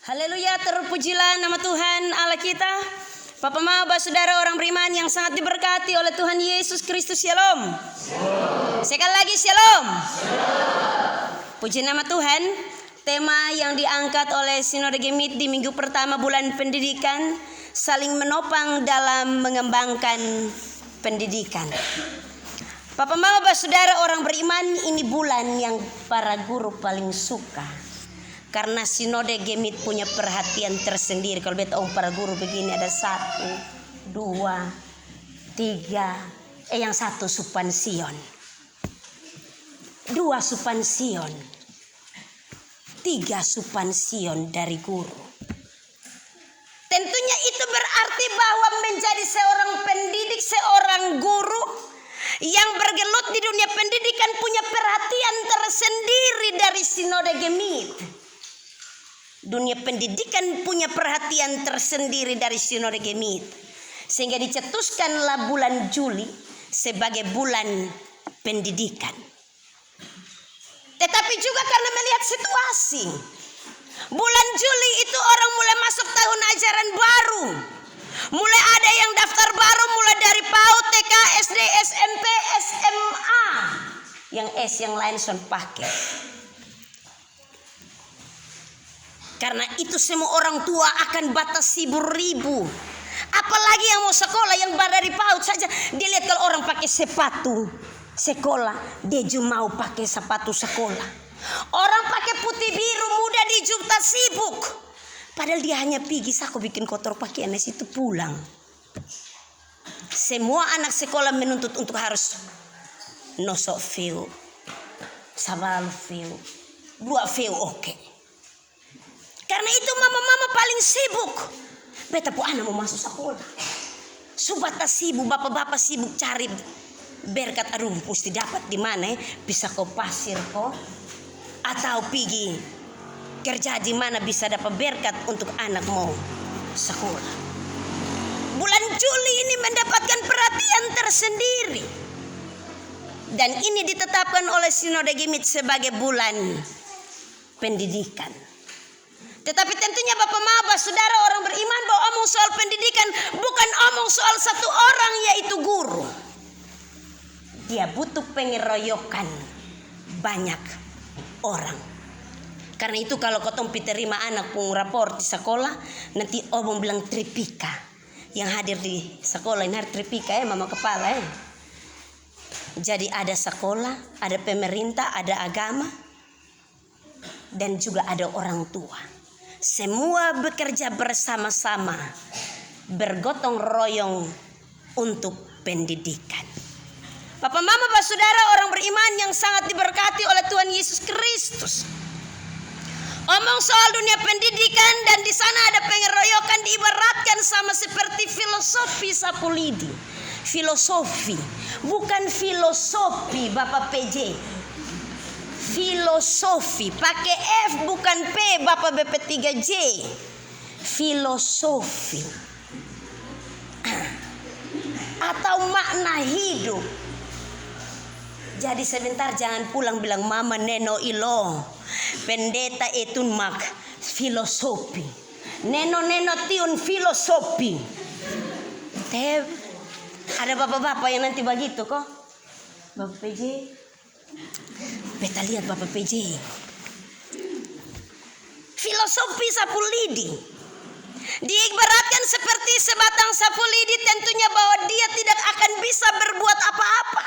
Haleluya, terpujilah nama Tuhan Allah kita. Bapak Mama, saudara orang beriman yang sangat diberkati oleh Tuhan Yesus Kristus. Shalom. Sekali lagi shalom. Puji nama Tuhan. Tema yang diangkat oleh Sinode Gemit di minggu pertama bulan pendidikan, saling menopang dalam mengembangkan pendidikan. Bapak Mama, saudara orang beriman, ini bulan yang para guru paling suka. Karena Sinode Gemit punya perhatian tersendiri. Kalau beta para guru begini ada 1, 2, 3. Yang 1 supansion, 2 supansion, 3 supansion dari guru. Tentunya itu berarti bahwa menjadi seorang pendidik, seorang guru yang bergelut di dunia pendidikan punya perhatian tersendiri dari Sinode Gemit. Dunia pendidikan punya perhatian tersendiri dari Sinode Gemit. Sehingga dicetuskanlah bulan Juli sebagai bulan pendidikan. Tetapi juga karena melihat situasi, bulan Juli itu orang mulai masuk tahun ajaran baru. Mulai ada yang daftar baru, mulai dari PAUD, TK, SD, SMP, SMA. Yang S yang lain son pakai. Karena itu semua orang tua akan batasi ribu. Apalagi yang mau sekolah, yang dari PAUD saja. Dia lihat kalau orang pakai sepatu sekolah, dia juga mau pakai sepatu sekolah. Orang pakai putih biru muda di juta sibuk. Padahal dia hanya pergi, aku bikin kotor pakaian itu pulang. Semua anak sekolah menuntut untuk harus nosok view, sabal view, 2 view oke. Karena itu mama-mama paling sibuk. Beta pu anak mau masuk sekolah. Subata sibuk, bapak-bapak sibuk cari berkat. Aduh, mesti dapat di mana? Bisa kau pasir kok? Atau pergi kerja di mana bisa dapat berkat untuk anak mau sekolah. Bulan Juli ini mendapatkan perhatian tersendiri. Dan ini ditetapkan oleh Sinode Gemit sebagai bulan pendidikan. Tetapi tentunya Bapak Maba, saudara orang beriman, bahwa omong soal pendidikan bukan omong soal satu orang, yaitu guru. Dia butuh pengeroyokan banyak orang. Karena itu kalau kotong terima anak pun rapor di sekolah, nanti omong bilang tripika. Yang hadir di sekolah ini harus tripika ya, mama kepala ya. Jadi ada sekolah, ada pemerintah, ada agama, dan juga ada orang tua. Semua bekerja bersama-sama, bergotong royong untuk pendidikan. Bapak Mama, Bapak Saudara orang beriman yang sangat diberkati oleh Tuhan Yesus Kristus. Omong soal dunia pendidikan dan di sana ada pengeroyokan diibaratkan sama seperti filosofi sapu lidi. Filosofi, bukan filosofi Bapak PJ. Filosofi pakai F bukan P Bapak BP3J. Filosofi atau makna hidup. Jadi sebentar jangan pulang bilang mama neno ilo pendeta itu mak filosofi. Neno tiun filosofi. Ada bapak-bapak yang nanti begitu kok. Bapak PJ. Beta lihat Bapak PJ. Filosofi sapu lidi diibaratkan seperti sebatang sapu lidi, tentunya bahwa dia tidak akan bisa berbuat apa-apa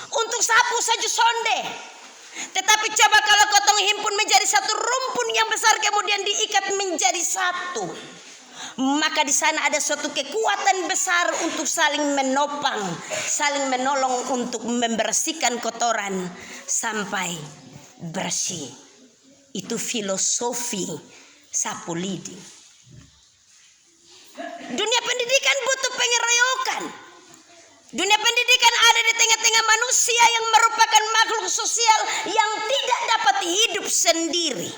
untuk sapu saja sonde. Tetapi coba kalau kotong himpun menjadi satu rumpun yang besar kemudian diikat menjadi satu, maka di sana ada suatu kekuatan besar untuk saling menopang, saling menolong untuk membersihkan kotoran sampai bersih. Itu filosofi sapu lidi. Dunia pendidikan butuh pengeroyokan. Dunia pendidikan ada di tengah-tengah manusia yang merupakan makhluk sosial yang tidak dapat hidup sendiri.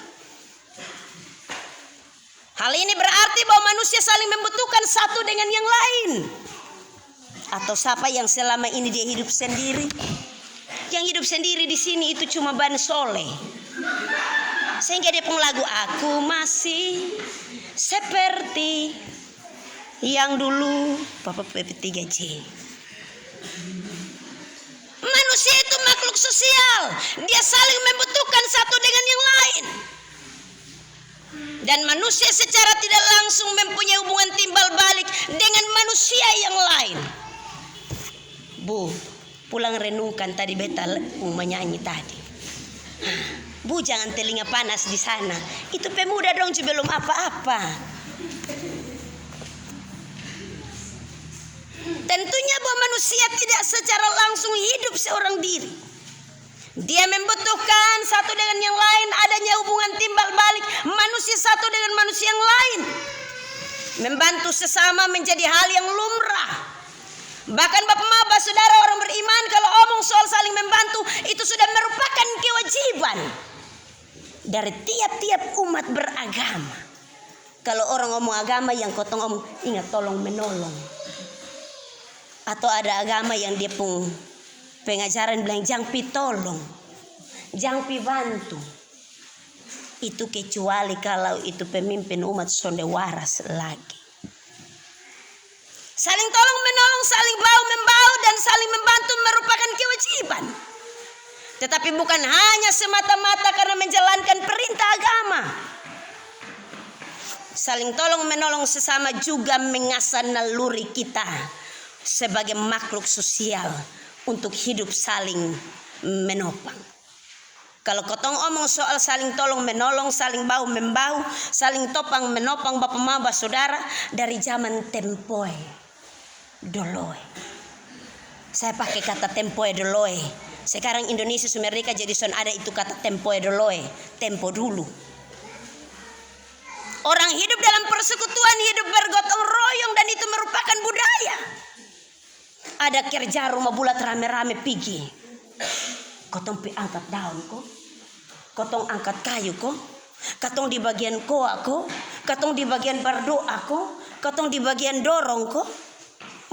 Hal ini berarti bahwa manusia saling membutuhkan satu dengan yang lain. Atau siapa yang selama ini dia hidup sendiri? Yang hidup sendiri di sini itu cuma Ban Soleh. Sehingga dia pun lagu aku masih seperti yang dulu Bapak PP3J. Manusia itu makhluk sosial, dia saling membutuhkan satu dengan yang lain. Dan manusia secara tidak langsung mempunyai hubungan timbal balik dengan manusia yang lain. Bu, pulang renungkan tadi beta menyanyi tadi. Bu, jangan telinga panas di sana. Itu pemuda dong, belum apa-apa. Tentunya bahwa manusia tidak secara langsung hidup seorang diri. Dia membutuhkan satu dengan yang lain, adanya hubungan timbal balik manusia satu dengan manusia yang lain. Membantu sesama menjadi hal yang lumrah. Bahkan Bapak Maba, saudara orang beriman, kalau omong soal saling membantu itu sudah merupakan kewajiban dari tiap-tiap umat beragama. Kalau orang ngomong agama yang kotong ngomong, ingat tolong menolong. Atau ada agama yang dia pun pengajaran bilang jangan pi tolong, jangan pi bantu. Itu kecuali kalau itu pemimpin umat sonde waras lagi. Saling tolong menolong, saling bahu membau dan saling membantu merupakan kewajiban. Tetapi bukan hanya semata-mata karena menjalankan perintah agama. Saling tolong menolong sesama juga mengasah naluri kita sebagai makhluk sosial untuk hidup saling menopang. Kalau kotong omong soal saling tolong menolong, saling bahu membau, saling topang menopang Bapak Maba saudara dari zaman tempoe doloe. Saya pakai kata tempoe doloe. Sekarang Indonesia Sumerika jadi son ada itu kata tempoe doloe, tempo dulu. Orang hidup dalam persekutuan, hidup bergotong royong dan itu merupakan budaya. Ada kerja rumah bulat rame-rame pergi. Kotong pi angkat daun kok. Kotong angkat kayu kok. Katong di bagian koa kok. Katong di bagian berdoa kok. Katong di bagian dorong kok.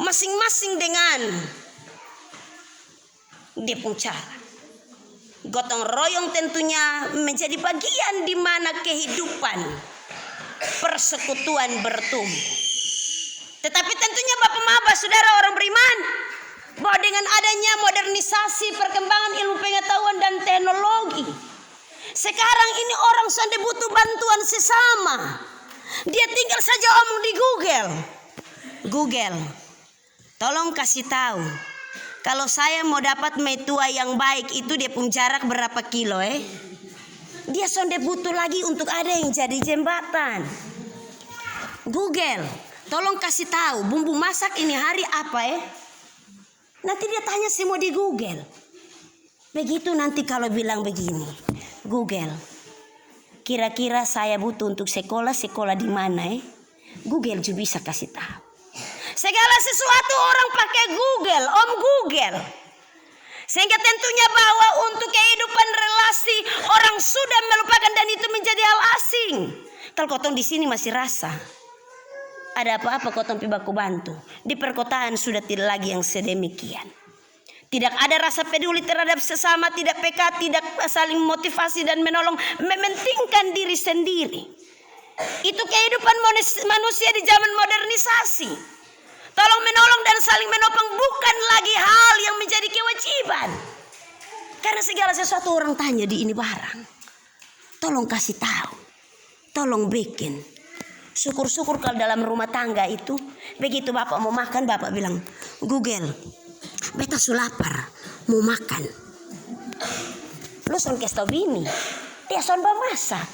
Masing-masing dengan dia pun cara. Gotong royong tentunya menjadi bagian di mana kehidupan persekutuan bertumbuh. Tetapi tentunya Bapak Maba saudara orang beriman, bahwa dengan adanya modernisasi perkembangan ilmu pengetahuan dan teknologi, sekarang ini orang sudah butuh bantuan sesama. Dia tinggal saja omong di Google, tolong kasih tahu kalau saya mau dapat metua yang baik itu dia pun jarak berapa kilo Dia sudah butuh lagi untuk ada yang jadi jembatan. Google, tolong kasih tahu bumbu masak ini hari apa Nanti dia tanya semua di Google. Begitu nanti kalau bilang begini, Google, kira-kira saya butuh untuk sekolah di mana Google juga bisa kasih tahu. Segala sesuatu orang pakai Google, Google. Sehingga tentunya bahwa untuk kehidupan relasi orang sudah melupakan dan itu menjadi hal asing. Kalau kotong di sini masih rasa ada apa-apa kotong pi baku bantu. Di perkotaan sudah tidak lagi yang sedemikian. Tidak ada rasa peduli terhadap sesama, tidak peka, tidak saling motivasi dan menolong, mementingkan diri sendiri. Itu kehidupan manusia di zaman modernisasi. Tolong menolong dan saling menopang bukan lagi hal yang menjadi kewajiban. Karena segala sesuatu orang tanya di ini barang. Tolong kasih tahu. Tolong bikin. Syukur-syukur kalau dalam rumah tangga itu, begitu bapak mau makan, bapak bilang, Google, beta su lapar, mau makan. Lu son kes bini, dia son bawa masak.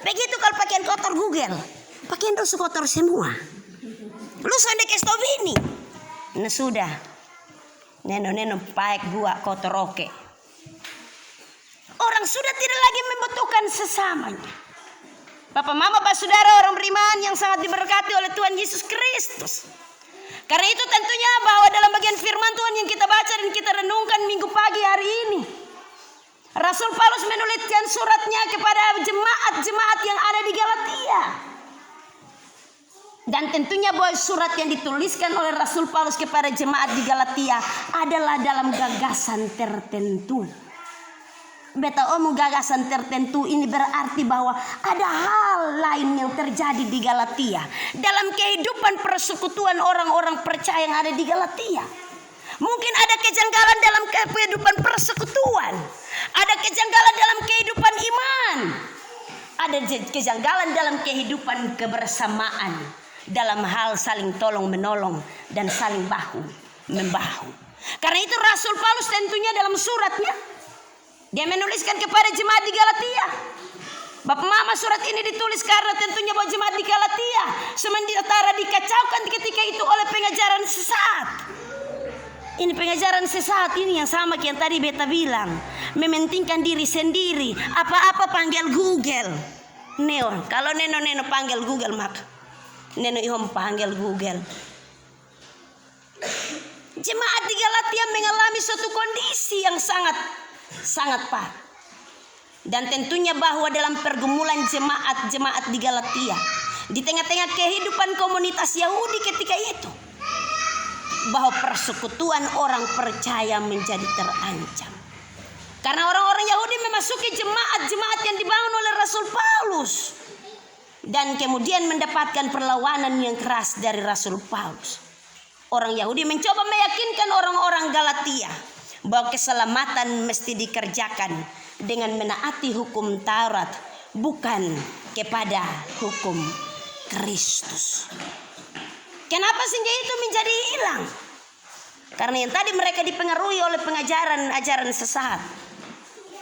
Begitu kalau pakaian kotor Google, pakaian dosu kotor semua. Lu son kes bini. Nah sudah, neno paek gua kotor oke. Orang sudah tidak lagi membutuhkan sesamanya. Bapak Mama, Pak Saudara orang beriman yang sangat diberkati oleh Tuhan Yesus Kristus. Karena itu tentunya bahwa dalam bagian firman Tuhan yang kita baca dan kita renungkan minggu pagi hari ini, Rasul Paulus menuliskan suratnya kepada jemaat-jemaat yang ada di Galatia. Dan tentunya bahwa surat yang dituliskan oleh Rasul Paulus kepada jemaat di Galatia adalah dalam gagasan tertentu. beta omong gagasan tertentu ini berarti bahwa ada hal lain yang terjadi di Galatia dalam kehidupan persekutuan orang-orang percaya yang ada di Galatia. Mungkin ada kejanggalan dalam kehidupan persekutuan, ada kejanggalan dalam kehidupan iman, ada kejanggalan dalam kehidupan kebersamaan, dalam hal saling tolong menolong dan saling bahu membahu. Karena itu Rasul Paulus tentunya dalam suratnya dia menuliskan kepada jemaat di Galatia. Bapak Mama, surat ini ditulis karena tentunya bahwa jemaat di Galatia sementara dikacaukan ketika itu oleh pengajaran sesat. Ini pengajaran sesat ini yang sama yang tadi beta bilang, mementingkan diri sendiri. Apa-apa panggil Google. Neo, kalau neno panggil Google maka neno ihom panggil Google. Jemaat di Galatia mengalami suatu kondisi yang sangat parah. Dan tentunya bahwa dalam pergumulan jemaat di Galatia, di tengah-tengah kehidupan komunitas Yahudi ketika itu, bahwa persekutuan orang percaya menjadi terancam. Karena orang-orang Yahudi memasuki jemaat-jemaat yang dibangun oleh Rasul Paulus, dan kemudian mendapatkan perlawanan yang keras dari Rasul Paulus. Orang Yahudi mencoba meyakinkan orang-orang Galatia bahwa keselamatan mesti dikerjakan dengan menaati hukum Taurat, bukan kepada hukum Kristus. Kenapa sehingga itu menjadi hilang? Karena yang tadi mereka dipengaruhi oleh ajaran sesat,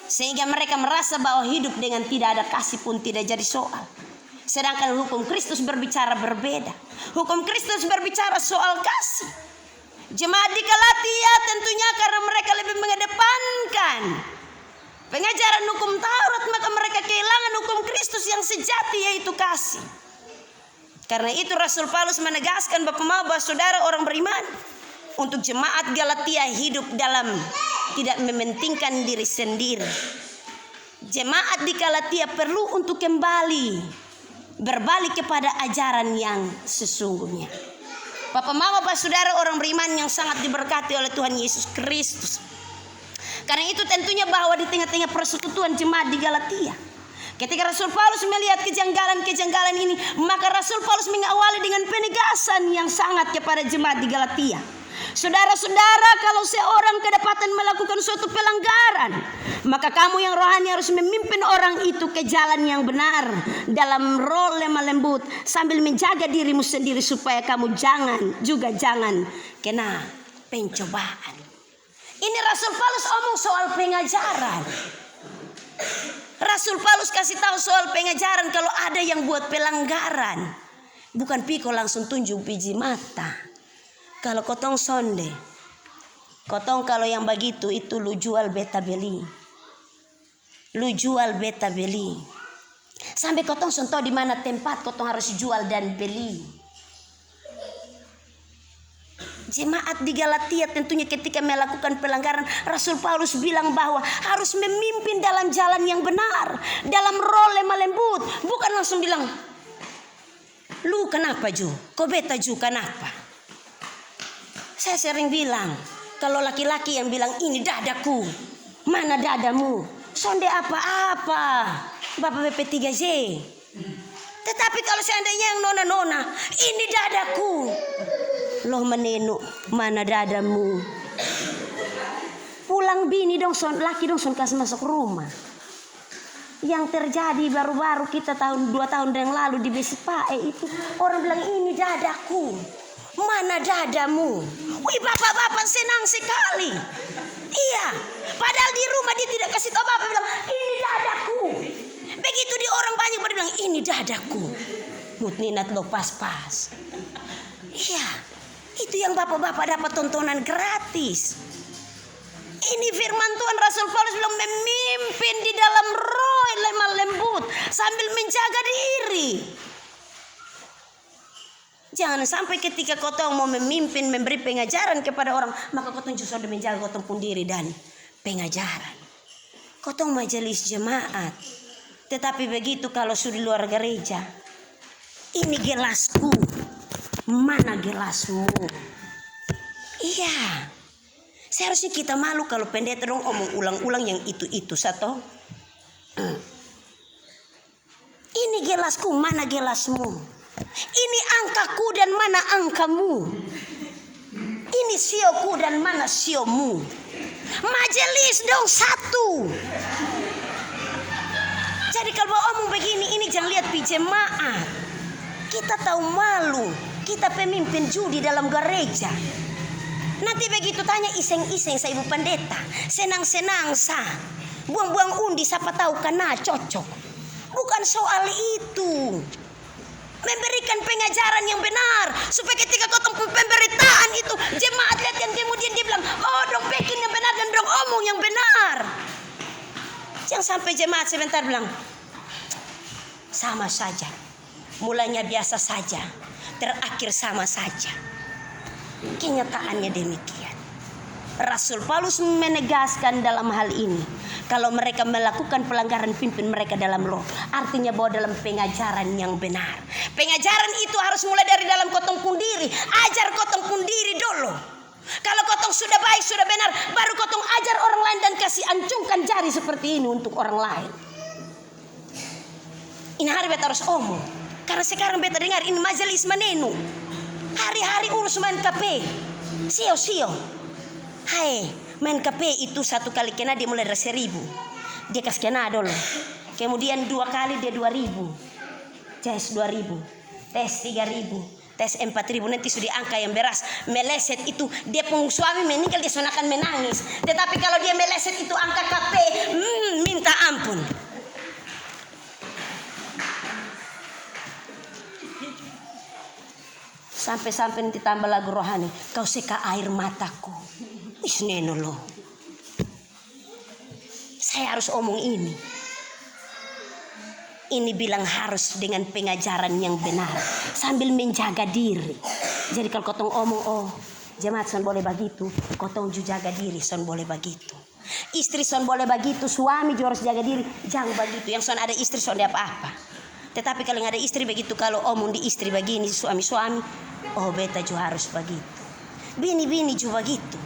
sehingga mereka merasa bahwa hidup dengan tidak ada kasih pun tidak jadi soal. Sedangkan hukum Kristus berbicara berbeda. Hukum Kristus berbicara soal kasih. Jemaat di Galatia tentunya karena mereka lebih mengedepankan pengajaran hukum Taurat, maka mereka kehilangan hukum Kristus yang sejati, yaitu kasih. Karena itu Rasul Paulus menegaskan bahwa saudara orang beriman, untuk jemaat Galatia hidup dalam tidak mementingkan diri sendiri. Jemaat di Galatia perlu untuk kembali berbalik kepada ajaran yang sesungguhnya. Bapak Mama, Bapak Saudara orang beriman yang sangat diberkati oleh Tuhan Yesus Kristus. Karena itu tentunya bahwa di tengah-tengah persekutuan jemaat di Galatia, ketika Rasul Paulus melihat kejanggalan ini, maka Rasul Paulus mengawali dengan penegasan yang sangat kepada jemaat di Galatia. Saudara-saudara, kalau seorang kedapatan melakukan suatu pelanggaran, maka kamu yang rohani harus memimpin orang itu ke jalan yang benar dalam roh lemah lembut, sambil menjaga dirimu sendiri supaya kamu jangan kena pencobaan. Ini Rasul Paulus omong soal pengajaran. Rasul Paulus kasih tahu soal pengajaran, kalau ada yang buat pelanggaran, bukan piko langsung tunjuk biji mata. Kalau kotong sonde, kotong kalau yang begitu itu lu jual beta beli. Lu jual beta beli. Sampai kotong sonto di mana tempat kotong harus jual dan beli. Jemaat di Galatia tentunya ketika melakukan pelanggaran, Rasul Paulus bilang bahwa harus memimpin dalam jalan yang benar, dalam roh lemah lembut, bukan langsung bilang, lu kenapa Ju? Kok beta Ju kenapa? Saya sering bilang, kalau laki-laki yang bilang ini dadaku, mana dadamu? Sonde apa-apa, Bapak BP3J. Tetapi kalau seandainya yang nona-nona, ini dadaku. Loh menenu, mana dadamu? Pulang bini dong, laki dong son kasih masuk rumah. Yang terjadi baru-baru kita 2 tahun yang lalu di Besipae itu, orang bilang ini dadaku. Mana dadamu? Wih, bapak-bapak senang sekali. Iya, padahal di rumah dia tidak kasih tahu, bapak bilang ini dadaku. Begitu di orang banyak pada bilang ini dadaku. Mutninat lo pas-pas. Iya, itu yang bapak-bapak dapat tontonan gratis. Ini firman Tuhan. Rasul Paulus bilang memimpin di dalam roh lemah lembut sambil menjaga diri. Jangan sampai ketika kotong mau memimpin, memberi pengajaran kepada orang, maka kotong justru menjaga kotong pun diri dan pengajaran. Kotong majelis jemaat. Tetapi begitu kalau sudah di luar gereja, ini gelasku, mana gelasmu? Iya. Seharusnya kita malu kalau pendeta dong omong ulang-ulang yang itu satu. Ini gelasku, mana gelasmu? Ini angkaku dan mana angkamu? Ini sioku dan mana siomu? Majelis dong satu. Jadi kalau omong begini, ini jangan lihat jemaat. Kita tahu malu, kita pemimpin judi dalam gereja. Nanti begitu tanya iseng-iseng sa ibu pendeta, senang-senang sa, buang-buang undi, siapa tahu karena cocok. Bukan soal itu. Memberikan pengajaran yang benar supaya ketika kau tempuh pemberitaan itu jemaat lihat yang kemudian dia bilang, oh dong bikin yang benar dan dong omong yang benar. Jangan sampai jemaat sebentar bilang sama saja, mulanya biasa saja, terakhir sama saja. Kenyataannya demikian. Rasul Paulus menegaskan dalam hal ini, kalau mereka melakukan pelanggaran pimpin mereka dalam roh, artinya bahwa dalam pengajaran yang benar. Pengajaran itu harus mulai dari dalam kotong pun diri. Ajar kotong pun diri dulu. Kalau kotong sudah baik, sudah benar, baru kotong ajar orang lain dan kasih ancungkan jari seperti ini untuk orang lain. Ini hari beta harus omong, karena sekarang beta dengar ini majelis menenu. Hari-hari urus main KP, sio. Hai, main KP itu satu kali kena dia mulai dari 1.000. Dia kasih kena dulu. Kemudian 2 kali dia 2.000. Tes 2.000. Tes 3.000. Tes 4.000. Nanti sudah angka yang beras. Meleset itu dia pun suami meninggal dia akan menangis. Tetapi kalau dia meleset itu angka KP, minta ampun. Sampai-sampai ditambah lagu rohani, kau seka air mataku. Neno loh. Saya harus omong ini. Ini bilang harus dengan pengajaran yang benar sambil menjaga diri. Jadi kalau kotong omong, oh jemaat son boleh begitu, kotong juga jaga diri son boleh begitu. Istri son boleh begitu, suami juga harus jaga diri, jangan begitu. Yang son ada istri son ada apa-apa. Tetapi kalau nggak ada istri begitu, kalau omong di istri begini, suami-suami, oh beta juga harus begitu. Bini-bini juga begitu.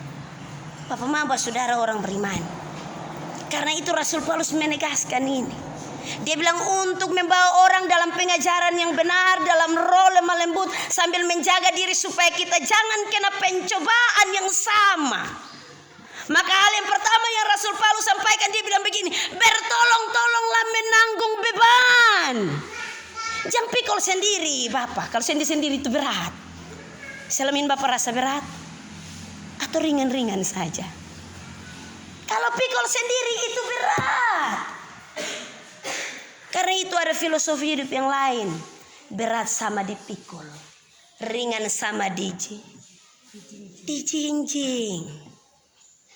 Papa mama saudara orang beriman. Karena itu Rasul Paulus menegaskan ini. Dia bilang untuk membawa orang dalam pengajaran yang benar, dalam roh lemah lembut, sambil menjaga diri supaya kita jangan kena pencobaan yang sama. Maka hal yang pertama yang Rasul Paulus sampaikan, dia bilang begini, bertolong-tolonglah menanggung beban. Jangan pikul sendiri Bapak. Kalau sendiri-sendiri itu berat. Selamin Bapak rasa berat atau ringan-ringan saja. Kalau pikul sendiri itu berat. Karena itu ada filosofi hidup yang lain. Berat sama dipikul, ringan sama dijinjing.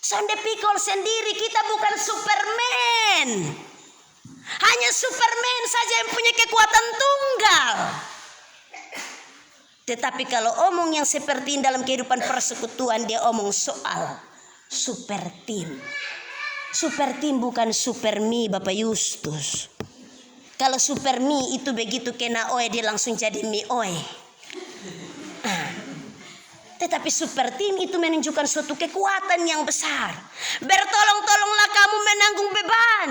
Sonde pikul sendiri, kita bukan Superman. Hanya Superman saja yang punya kekuatan tunggal. Tetapi kalau omong yang seperti ini dalam kehidupan persekutuan, dia omong soal super team. Super team bukan super me Bapak Justus. Kalau super me itu begitu kena oe dia langsung jadi me oe. Tetapi super team itu menunjukkan suatu kekuatan yang besar. Bertolong-tolonglah kamu menanggung beban.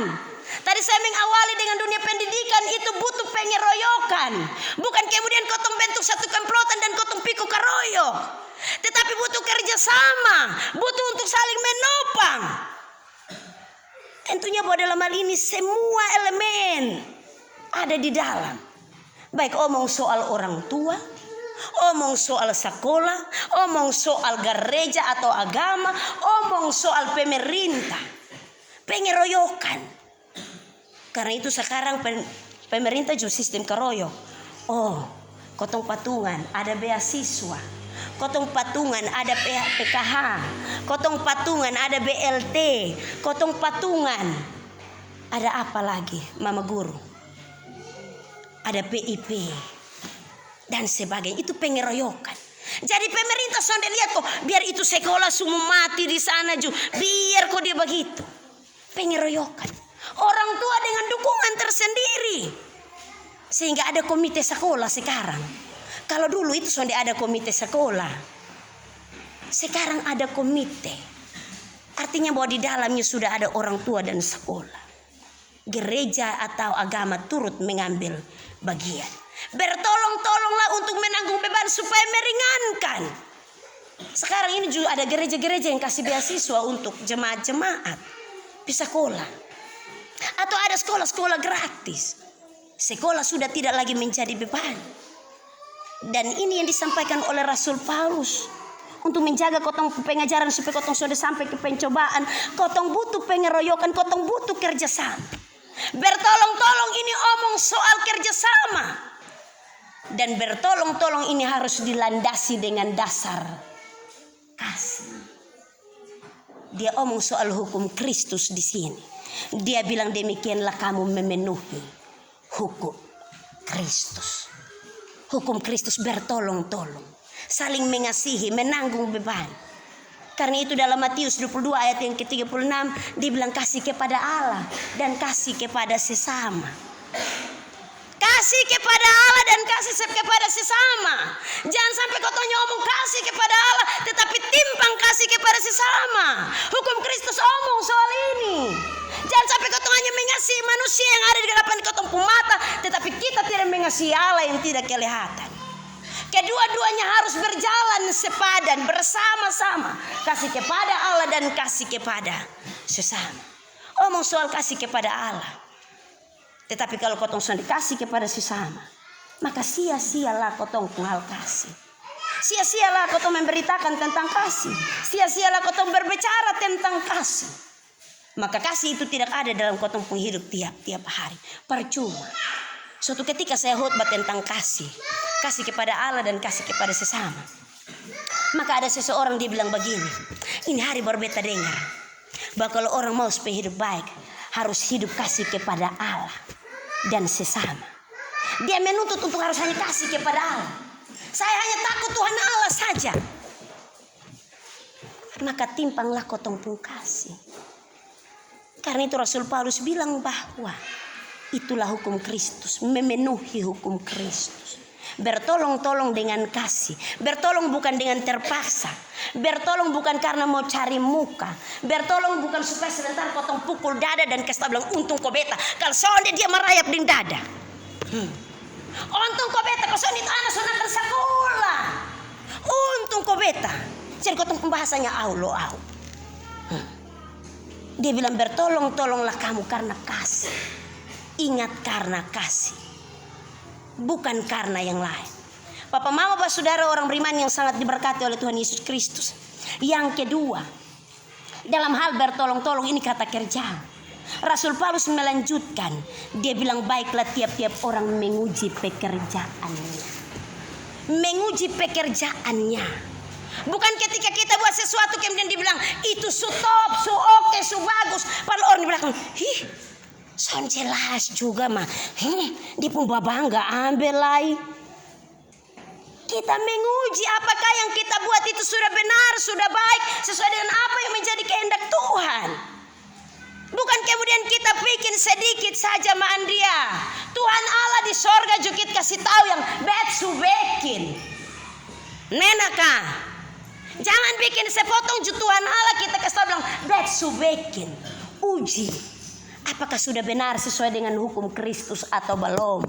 Tadi saya mengawali dengan dunia pendidikan itu butuh pengeroyokan. Bukan kemudian kotong bentuk satu komplotan dan kotong pikul karoyok. Tetapi butuh kerjasama. Butuh untuk saling menopang. Tentunya bahwa dalam hal ini semua elemen ada di dalam. Baik omong soal orang tua, omong soal sekolah, omong soal gereja atau agama, omong soal pemerintah. Pengeroyokan. Karena itu sekarang pemerintah juga sistem keroyok. Oh, kotong patungan ada beasiswa, kotong patungan ada PKH, kotong patungan ada BLT, kotong patungan ada apa lagi Mama Guru, ada PIP dan sebagainya. Itu pengeroyokan. Jadi pemerintah sudah lihat kok, biar itu sekolah semua mati di sana juga, biar kok dia begitu. Pengeroyokan. Orang tua dengan dukungan tersendiri. Sehingga ada komite sekolah sekarang. Kalau dulu itu sudah ada komite sekolah. Sekarang ada komite. Artinya bahwa di dalamnya sudah ada orang tua dan sekolah. Gereja atau agama turut mengambil bagian. Bertolong-tolonglah untuk menanggung beban supaya meringankan. Sekarang ini juga ada gereja-gereja yang kasih beasiswa untuk jemaat-jemaat di sekolah. Atau ada sekolah-sekolah gratis. Sekolah sudah tidak lagi menjadi beban. Dan ini yang disampaikan oleh Rasul Paulus. Untuk menjaga kotong pengajaran supaya kotong sudah sampai ke pencobaan. Kotong butuh pengeroyokan, kotong butuh kerjasama. Bertolong-tolong ini omong soal kerjasama. Dan bertolong-tolong ini harus dilandasi dengan dasar kasih. Dia omong soal hukum Kristus di sini. Dia bilang demikianlah kamu memenuhi hukum Kristus. Hukum Kristus bertolong-tolong, saling mengasihi, menanggung beban. Karena itu dalam Matius 22 ayat yang ke-36 dibilang kasih kepada Allah dan kasih kepada sesama. Kasih kepada Allah dan kasih kepada sesama. Jangan sampai kau ngomong kasih kepada Allah tetapi timpang kasih kepada sesama. Hukum Kristus omong soal ini. Jangan sampai kau hanya mengasihi manusia yang ada di hadapan kau mata, tetapi kita tidak mengasihi Allah yang tidak kelihatan. Kedua-duanya harus berjalan sepadan bersama-sama. Kasih kepada Allah dan kasih kepada sesama. Omong soal kasih kepada Allah. Tetapi kalau kau sudah dikasih kepada sesama, maka sia-sialah kau hal kasih. Sia-sialah kau memberitakan tentang kasih. Sia-sialah kau berbicara tentang kasih. Maka kasih itu tidak ada dalam kau hidup tiap hari. Percuma. Suatu ketika saya khotbah tentang kasih. Kasih kepada Allah dan kasih kepada sesama. Maka ada seseorang dia bilang begini. Ini hari baru beta dengar. Bahwa kalau orang mau supaya hidup baik, harus hidup kasih kepada Allah dan sesama. Dia menuntut untuk harus hanya kasih kepada Allah. Saya hanya takut Tuhan Allah saja. Maka timpanglah kotong pun kasih. Karena itu Rasul Paulus bilang bahwa itulah hukum Kristus, memenuhi hukum Kristus. Bertolong-tolong dengan kasih. Bertolong bukan dengan terpaksa. Bertolong bukan karena mau cari muka. Bertolong bukan supaya sebentar potong pukul dada dan kasih bilang untung kau beta. Kalau soalnya dia merayap di dada. Untung kau beta, kalau soalnya itu anak sonakan sekolah. Untung kau beta. Jadi kau pembahasannya Allah. Dia bilang bertolong-tolonglah kamu karena kasih. Ingat karena kasih. Bukan karena yang lain. Bapak, mama, bapak, saudara orang beriman yang sangat diberkati oleh Tuhan Yesus Kristus. Yang kedua, dalam hal bertolong-tolong ini kata kerja. Rasul Paulus melanjutkan. Dia bilang baiklah tiap-tiap orang menguji pekerjaannya. Menguji pekerjaannya. Bukan ketika kita buat sesuatu kemudian dibilang itu su top, su oke, su bagus. Padahal orang di belakang, son jelas juga mah. Dia pun babang gak ambil lagi. Kita menguji apakah yang kita buat itu sudah benar, sudah baik, sesuai dengan apa yang menjadi kehendak Tuhan. Bukan kemudian kita bikin sedikit saja maan dia. Tuhan Allah di sorga juga kita kasih tahu yang bet su bikin. Nenaka. Jangan bikin sepotong Tuhan Allah kita kasih tahu bilang bet su bikin. Uji. Apakah sudah benar sesuai dengan hukum Kristus atau belum?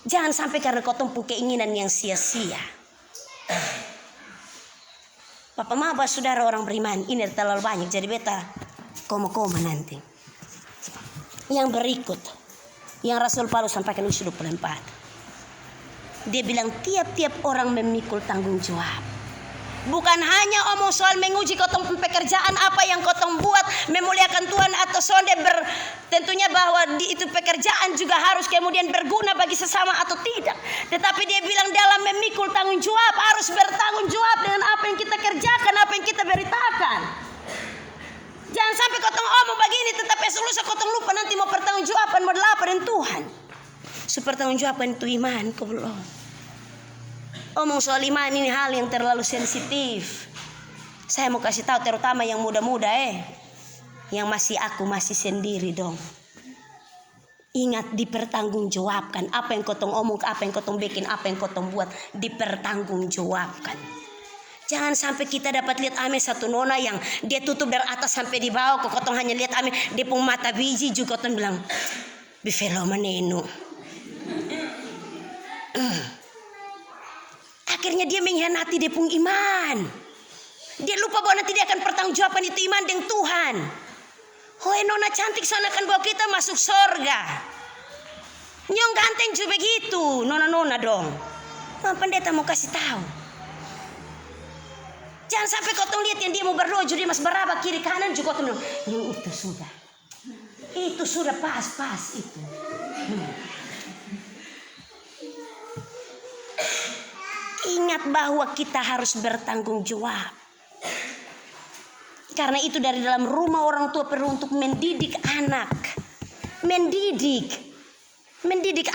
Jangan sampai karena kau tumpu keinginan yang sia-sia. Papa, mama, saudara orang beriman, ini terlalu banyak. Jadi beta koma-koma nanti. Yang berikut, yang Rasul Paulus sampaikan di 24. Dia bilang tiap-tiap orang memikul tanggung jawab. Bukan hanya omong soal menguji kotong pekerjaan apa yang kotong buat memuliakan Tuhan atau sonde tentunya bahwa itu pekerjaan juga harus kemudian berguna bagi sesama atau tidak. Tetapi dia bilang dalam memikul tanggung jawab harus bertanggung jawab dengan apa yang kita kerjakan, apa yang kita beritakan. Jangan sampai kotong omong begini tetapi selesai kotong lupa nanti mau bertanggung jawaban mau laporin Tuhan. Sepertanggung jawaban itu iman kau belum. Omong soal iman ini hal yang terlalu sensitif. Saya mau kasih tahu terutama yang muda-muda yang aku masih sendiri dong. Ingat dipertanggungjawabkan apa yang kotong omong, apa yang kotong bikin, apa yang kotong buat dipertanggungjawabkan. Jangan sampai kita dapat lihat ame satu nona yang dia tutup dari atas sampai di bawah. Kok kotong hanya lihat ame dia pun mata biji juga kotong bilang bifelo maneno. Akhirnya dia mengkhianati dia pun iman. Dia lupa bahwa nanti dia akan pertanggungjawaban itu iman dengan Tuhan. Hoi nona cantik sana akan bawa kita masuk surga. Nyong ganteng juga begitu. Nona-nona dong. Nah, pendeta mau kasih tahu. Jangan sampai kau lihat yang dia mau berdoa jadi mas beraba kiri kanan juga kau bilang, yang itu sudah. Itu sudah pas itu. Ingat bahwa kita harus bertanggung jawab. Karena itu dari dalam rumah orang tua perlu untuk mendidik anak. Mendidik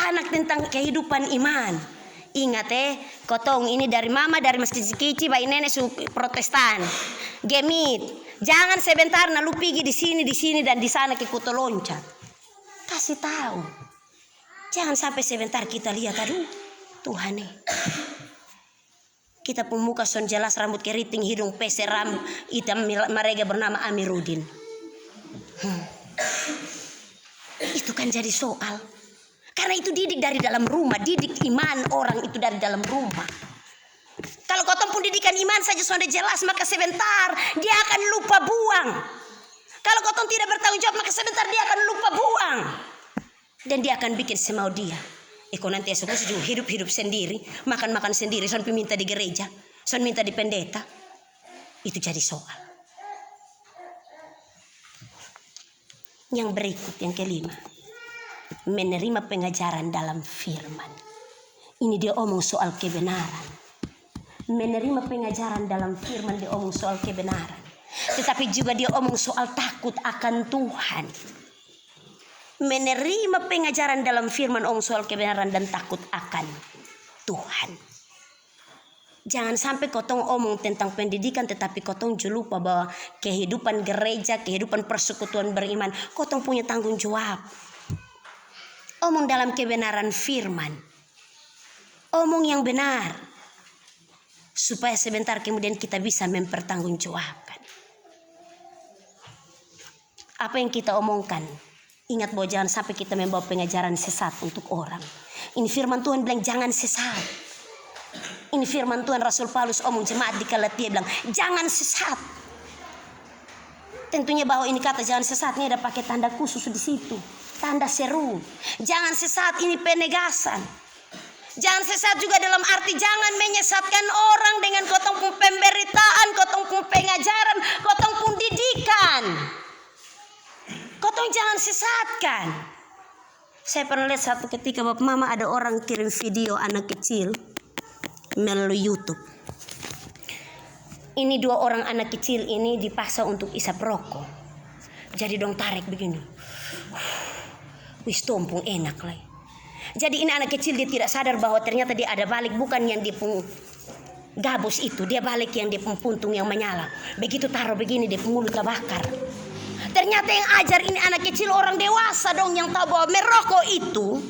anak tentang kehidupan iman. Ingat kotong ini dari mama dari masjid Kici bayi nenek Protestan. Gemit, jangan sebentar na lu pergi di sini dan di sana ke kuto loncat. Kasih tahu. Jangan sampai sebentar kita lihat aduh Tuhan kita pemuka son jelas rambut keriting hidung peseram hitam mereka bernama Amirudin. Itu kan jadi soal. Karena itu didik dari dalam rumah, didik iman orang itu dari dalam rumah. Kalau kotong pun didikan iman saja sudah jelas, maka sebentar dia akan lupa buang. Kalau kotong tidak bertanggung jawab, maka sebentar dia akan lupa buang. Dan dia akan bikin semau dia. Kau nanti esok juga hidup sendiri, makan sendiri, son minta di gereja, son minta di pendeta. Itu jadi soal. Yang berikut, yang kelima. Menerima pengajaran dalam firman. Ini dia omong soal kebenaran. Menerima pengajaran dalam firman dia omong soal kebenaran. Tetapi juga dia omong soal takut akan Tuhan. Menerima pengajaran dalam firman omong soal kebenaran dan takut akan Tuhan. Jangan sampai kotong omong tentang pendidikan tetapi kotong lupa bahwa kehidupan gereja, kehidupan persekutuan beriman, kotong punya tanggung jawab. Omong dalam kebenaran firman. Omong yang benar. Supaya sebentar kemudian kita bisa mempertanggungjawabkan. Apa yang kita omongkan. Ingat bahwa jangan sampai kita membawa pengajaran sesat untuk orang. Ini firman Tuhan bilang jangan sesat. Ini firman Tuhan Rasul Paulus omong jemaat di Galatia bilang jangan sesat. Tentunya bahwa ini kata jangan sesat ini ada pakai tanda khusus di situ. Tanda seru. Jangan sesat ini penegasan. Jangan sesat juga dalam arti jangan menyesatkan orang dengan kotong pun pemberitaan, kotong pun pengajaran, kotong pun didikan. Kotong jangan sesatkan. Saya pernah lihat satu ketika bapak mama ada orang kirim video anak kecil melalui YouTube. Ini 2 orang anak kecil ini dipaksa untuk isap rokok. Jadi dong tarik begini. Wis tompung enak lah. Jadi ini anak kecil dia tidak sadar bahwa ternyata dia ada balik bukan yang dia pun gabus itu, dia balik yang dia pun puntung yang menyala. Begitu taruh begini dia pun mulut bakar. Ternyata yang ajar ini anak kecil orang dewasa dong yang tahu bahwa merokok itu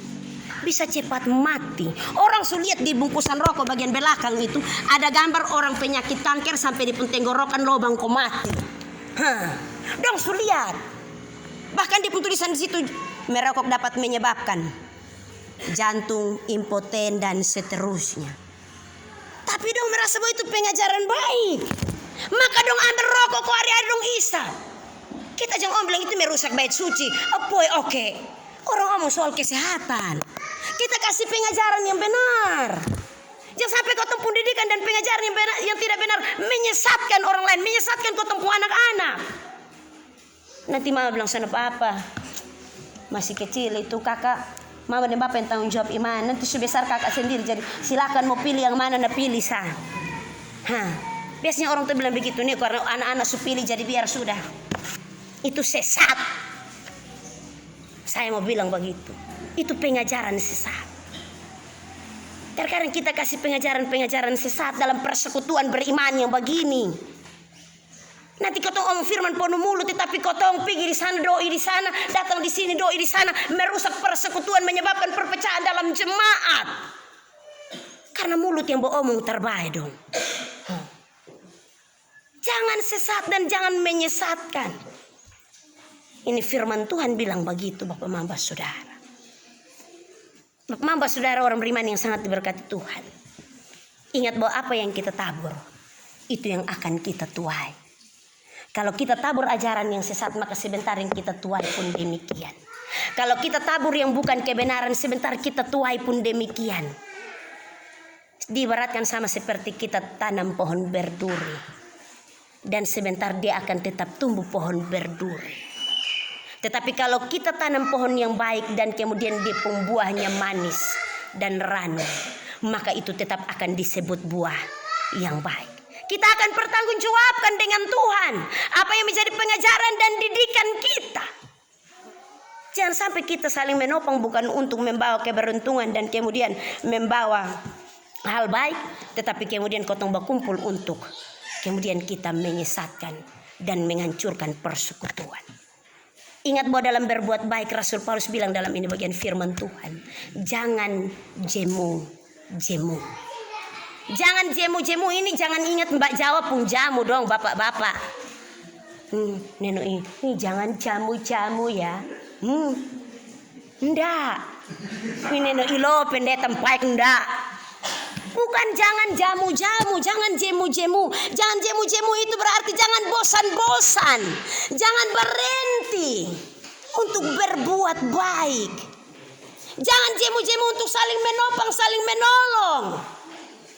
bisa cepat mati. Orang sulihat di bungkusan rokok bagian belakang itu ada gambar orang penyakit kanker sampai di tenggorokan lubang kok mati. Dong sulihat. Bahkan di tulisan di situ merokok dapat menyebabkan jantung, impoten dan seterusnya. Tapi dong merasa bahwa itu pengajaran baik. Maka dong ambil rokok kok hari-hari dong isap. Kita jangan bilang itu merusak bait suci. Oke. Orang ngomong soal kesehatan. Kita kasih pengajaran yang benar. Jangan sampai kotong pendidikan dan pengajaran yang benar, yang tidak benar menyesatkan orang lain, menyesatkan kotong anak-anak. Nanti mama bilang sana apa? Masih kecil itu kakak, mama dan bapak yang tanggung jawab iman. Nanti sudah besar kakak sendiri jadi silakan mau pilih yang mana na pilih sah. Biasanya orang tuh bilang begitu nih karena anak-anak su pilih jadi biar sudah. Itu sesat. Saya mau bilang begitu. Itu pengajaran sesat. Terkadang kita kasih pengajaran-pengajaran sesat dalam persekutuan beriman yang begini. Nanti kotong omong firman penuh mulut tetapi kotong pergi di sana doi di sana, datang di sini doi di sana, merusak persekutuan, menyebabkan perpecahan dalam jemaat. Karena mulut yang beromong terbaik dong. Jangan sesat dan jangan menyesatkan. Ini firman Tuhan bilang begitu, Bapak Mamba Saudara. Bapak Mamba Saudara orang beriman yang sangat diberkati Tuhan. Ingat bahwa apa yang kita tabur, itu yang akan kita tuai. Kalau kita tabur ajaran yang sesat, maka sebentar yang kita tuai pun demikian. Kalau kita tabur yang bukan kebenaran, sebentar kita tuai pun demikian. Diibaratkan sama seperti kita tanam pohon berduri. Dan sebentar dia akan tetap tumbuh pohon berduri. Tetapi kalau kita tanam pohon yang baik dan kemudian dia buahnya manis dan ranum, maka itu tetap akan disebut buah yang baik. Kita akan pertanggungjawabkan dengan Tuhan apa yang menjadi pengajaran dan didikan kita. Jangan sampai kita saling menopang bukan untuk membawa keberuntungan dan kemudian membawa hal baik, tetapi kemudian kotong berkumpul untuk kemudian kita menyesatkan dan menghancurkan persekutuan. Ingat bahwa dalam berbuat baik Rasul Paulus bilang dalam ini bagian firman Tuhan, jangan jemu-jemu. Jangan jemu-jemu ini jangan ingat Mbak Jawa pun jamu dong bapak-bapak. Neno ini jangan jamu-jamu ya. Ndak. Ini neno ilo pendeta tempat ndak. Bukan jangan jamu-jamu, jangan jemu-jemu. Jangan jemu-jemu itu berarti jangan bosan-bosan. Jangan berhenti untuk berbuat baik. Jangan jemu-jemu untuk saling menopang, saling menolong.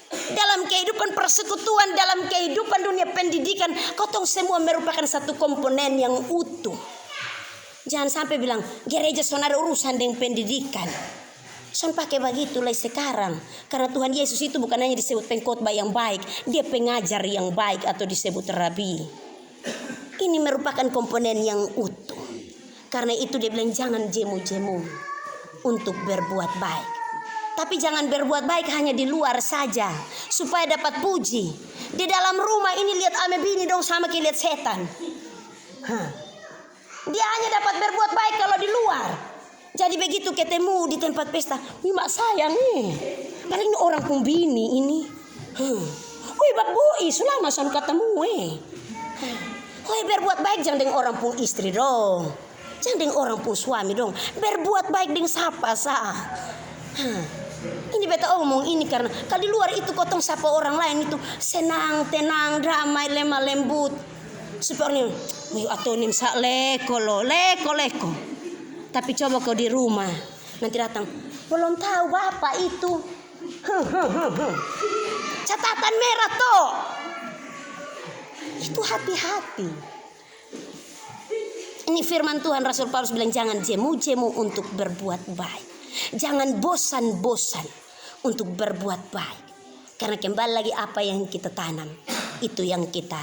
Dalam kehidupan persekutuan, dalam kehidupan dunia pendidikan, kotong semua merupakan satu komponen yang utuh. Jangan sampai bilang gereja son ada urusan dengan pendidikan. Son pakai begitulah sekarang. Karena Tuhan Yesus itu bukan hanya disebut pengkhotbah yang baik, dia pengajar yang baik atau disebut rabi. Ini merupakan komponen yang utuh. Karena itu dia bilang jangan jemu-jemu untuk berbuat baik. Tapi jangan berbuat baik hanya di luar saja supaya dapat puji. Di dalam rumah ini lihat ame bini dong sama kayak lihat setan. Dia hanya dapat berbuat baik kalau di luar. Jadi begitu ketemu di tempat pesta, mak sayang nih. Paling orang pun bini ini. Woi bab bui selama son ketemu Woi berbuat baik jangan dengan orang pun istri dong. Jangan dengan orang pun suami dong. Berbuat baik dengan siapa sah. Ini beta omong ini karena kalau di luar itu kotong sapa orang lain itu senang, tenang, damai, lemah lembut. Seperti atau nim sak leko. Tapi coba kau di rumah nanti datang belum tahu bapak itu. Catatan merah toh. Itu hati-hati. Ini firman Tuhan Rasul Paulus bilang jangan jemu-jemu untuk berbuat baik. Jangan bosan-bosan untuk berbuat baik. Karena kembali lagi apa yang kita tanam, itu yang kita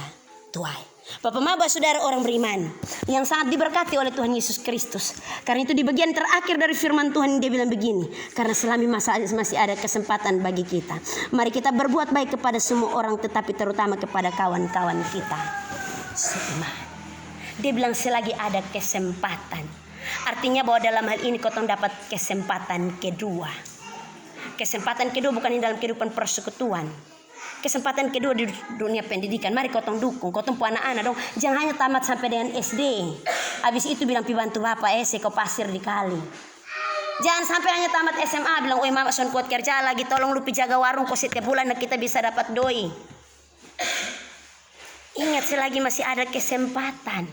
tuai. Bapak Maba saudara orang beriman yang sangat diberkati oleh Tuhan Yesus Kristus. Karena itu di bagian terakhir dari firman Tuhan dia bilang begini. Karena selama masih ada kesempatan bagi kita, mari kita berbuat baik kepada semua orang, tetapi terutama kepada kawan-kawan kita seiman. Dia bilang selagi ada kesempatan. Artinya bahwa dalam hal ini kotong dapat kesempatan kedua. Kesempatan kedua bukan di dalam kehidupan persekutuan. Kesempatan kedua di dunia pendidikan. Mari kotong dukung, kotong pu anak-anak dong. Jangan hanya tamat sampai dengan SD. Habis itu bilang pi bantu bapak kau pasir di kali. Jangan sampai hanya tamat SMA bilang, "Oi mama son kuat kerja lagi, tolong lu pi jaga warung kok setiap bulan kita bisa dapat doi." Ingat selagi masih ada kesempatan.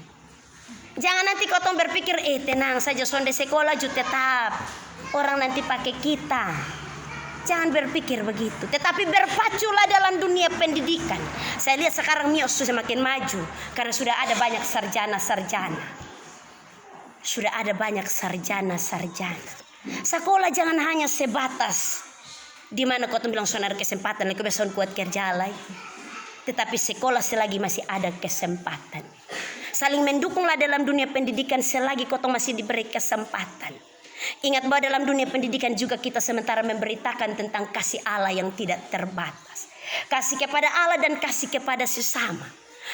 Jangan nanti kotong berpikir, tenang saja son di sekolah ju tetap. Orang nanti pakai kita. Jangan berpikir begitu. Tetapi berpaculah dalam dunia pendidikan. Saya lihat sekarang MIOS sudah semakin maju. Karena sudah ada banyak sarjana-sarjana. Sudah ada banyak sarjana-sarjana. Sekolah jangan hanya sebatas di mana kotong bilang son ada kesempatan. Lagi besok kuat kerja lagi. Tetapi sekolah selagi masih ada kesempatan. Saling mendukunglah dalam dunia pendidikan selagi kotong masih diberi kesempatan. Ingat bahwa dalam dunia pendidikan juga kita sementara memberitakan tentang kasih Allah yang tidak terbatas. Kasih kepada Allah dan kasih kepada sesama.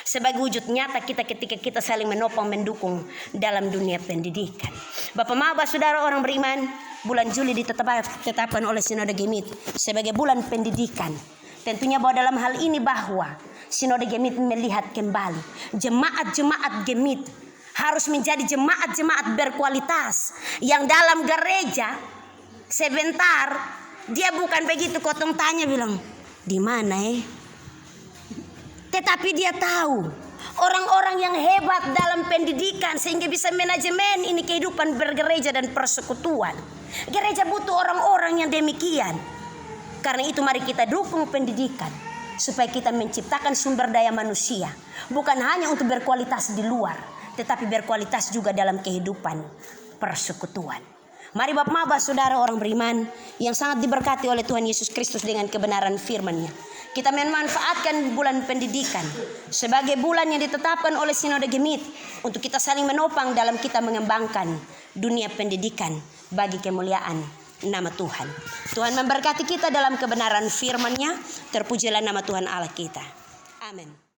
Sebagai wujud nyata kita ketika kita saling menopang mendukung dalam dunia pendidikan. Bapak Maba saudara orang beriman, bulan Juli ditetapkan oleh Sinode Gemit sebagai bulan pendidikan. Tentunya bahwa dalam hal ini bahwa Sinode Gemit melihat kembali jemaat-jemaat Gemit harus menjadi jemaat-jemaat berkualitas yang dalam gereja sebentar dia bukan begitu kotong tanya bilang di mana tetapi dia tahu orang-orang yang hebat dalam pendidikan sehingga bisa manajemen ini kehidupan bergereja dan persekutuan. Gereja butuh orang-orang yang demikian. Karena itu mari kita dukung pendidikan supaya kita menciptakan sumber daya manusia bukan hanya untuk berkualitas di luar, tetapi berkualitas juga dalam kehidupan persekutuan. Mari Bapak Maba, saudara orang beriman yang sangat diberkati oleh Tuhan Yesus Kristus dengan kebenaran firman-Nya. Kita memanfaatkan bulan pendidikan sebagai bulan yang ditetapkan oleh Sinode Gemit untuk kita saling menopang dalam kita mengembangkan dunia pendidikan bagi kemuliaan nama Tuhan. Tuhan memberkati kita dalam kebenaran firman-Nya. Terpujilah nama Tuhan Allah kita. Amin.